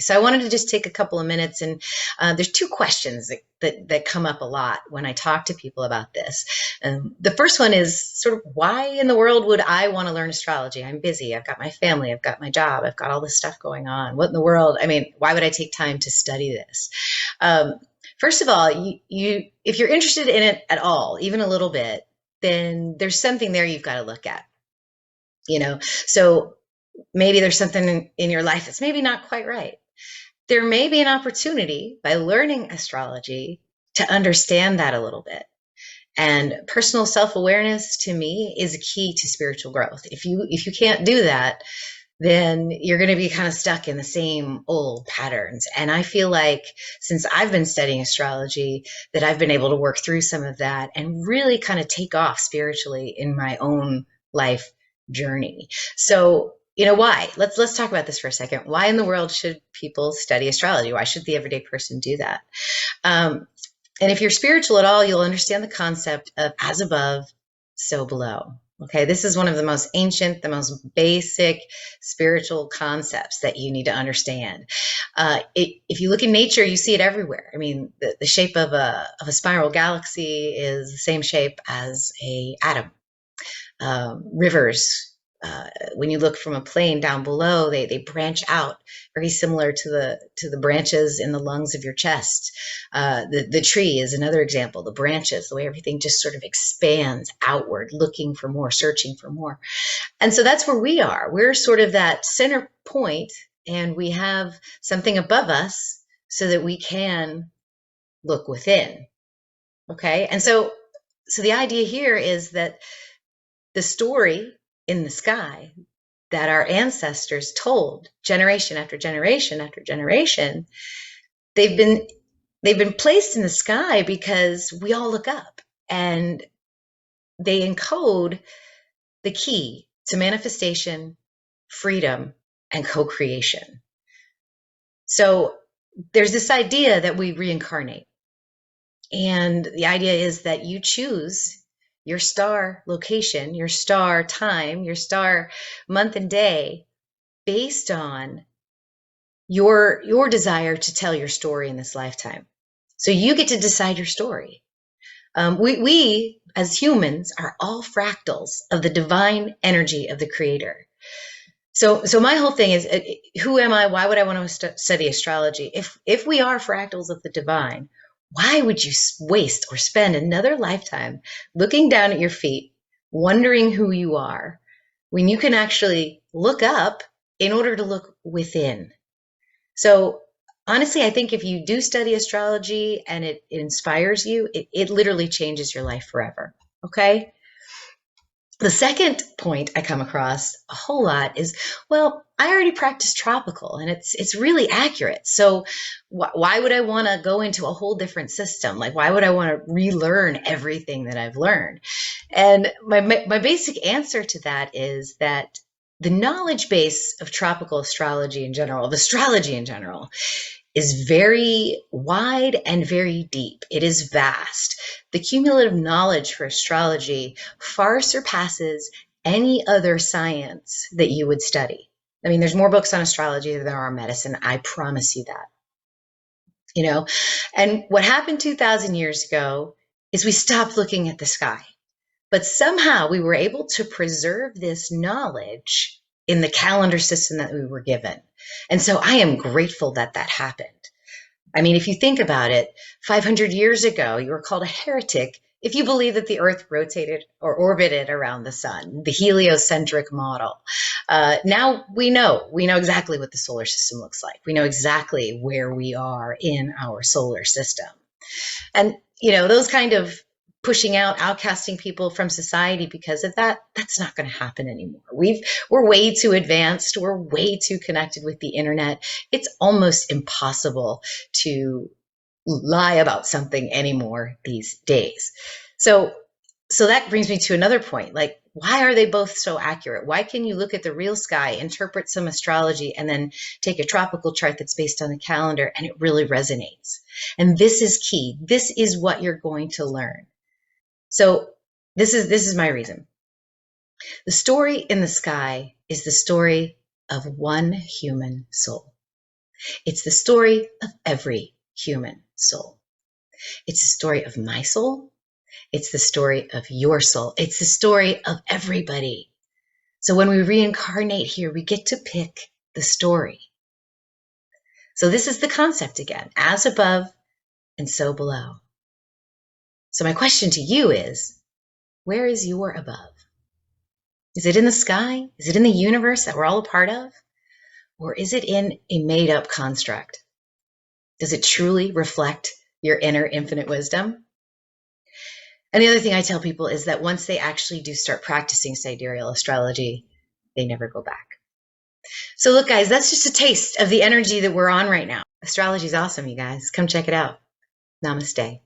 So I wanted to just take a couple of minutes, and there's two questions that come up a lot when I talk to people about this. The first one is sort of, why in the world would I want to learn astrology? I'm busy. I've got my family. I've got my job. I've got all this stuff going on. What in the world? I mean, why would I take time to study this? Um, First of all, if you're interested in it at all, even a little bit, then there's something there you've got to look at. So maybe there's something in your life that's maybe not quite right. There may be an opportunity by learning astrology to understand that a little bit. And personal self-awareness, to me, is a key to spiritual growth. If you can't do that, then you're going to be kind of stuck in the same old patterns. And I feel like since I've been studying astrology, that I've been able to work through some of that and really kind of take off spiritually in my own life journey. So, why? Let's talk about this for a second. Why in the world should people study astrology? Why should the everyday person do that? And if you're spiritual at all, you'll understand the concept of as above, so below. Okay, this is one of the most ancient, the most basic spiritual concepts that you need to understand. If you look in nature, you see it everywhere. I mean, the shape of a spiral galaxy is the same shape as a atom. Rivers, when you look from a plane down below, they branch out, very similar to the branches in the lungs of your chest. The tree is another example. The branches, the way everything just sort of expands outward, looking for more, searching for more. And so that's where we are. We're sort of that center point, and we have something above us so that we can look within. Okay, and so the idea here is that the story in the sky that our ancestors told generation after generation after generation, they've been placed in the sky because we all look up, and they encode the key to manifestation, freedom, and co-creation. So there's this idea that we reincarnate, and the idea is that you choose your star location, your star time, your star month and day based on your desire to tell your story in this lifetime. So you get to decide your story. We as humans are all fractals of the divine energy of the creator. So my whole thing is, who am I? Why would I want to study astrology? If we are fractals of the divine, why would you waste or spend another lifetime looking down at your feet, wondering who you are, when you can actually look up in order to look within? So honestly, I think if you do study astrology and it inspires you, it literally changes your life forever. Okay? The second point I come across a whole lot is, well, I already practice tropical and it's really accurate. So why would I want to go into a whole different system? Like, why would I want to relearn everything that I've learned? And my basic answer to that is that the knowledge base of tropical astrology in general, of astrology in general, is very wide and very deep. It is vast. The cumulative knowledge for astrology far surpasses any other science that you would study. I mean, there's more books on astrology than there are medicine. I promise you that. And what happened 2,000 years ago is we stopped looking at the sky. But somehow we were able to preserve this knowledge in the calendar system that we were given. And so I am grateful that happened. I mean, if you think about it, 500 years ago, you were called a heretic if you believe that the Earth rotated or orbited around the sun, the heliocentric model. Now we know exactly what the solar system looks like. We know exactly where we are in our solar system. And, those kind of pushing out, outcasting people from society because of that, that's not going to happen anymore. We're way too advanced. We're way too connected with the internet. It's almost impossible to lie about something anymore these days. So that brings me to another point. Like, why are they both so accurate? Why can you look at the real sky, interpret some astrology, and then take a tropical chart that's based on the calendar, and it really resonates? And this is key. This is what you're going to learn. So this is my reason. The story in the sky is the story of one human soul. It's the story of every human soul. It's the story of my soul. It's the story of your soul. It's the story of everybody. So when we reincarnate here, we get to pick the story. So this is the concept again, as above and so below. So my question to you is, where is your above? Is it in the sky? Is it in the universe that we're all a part of? Or is it in a made-up construct? Does it truly reflect your inner infinite wisdom? And the other thing I tell people is that once they actually do start practicing sidereal astrology, they never go back. So look, guys, that's just a taste of the energy that we're on right now. Astrology is awesome, you guys. Come check it out. Namaste.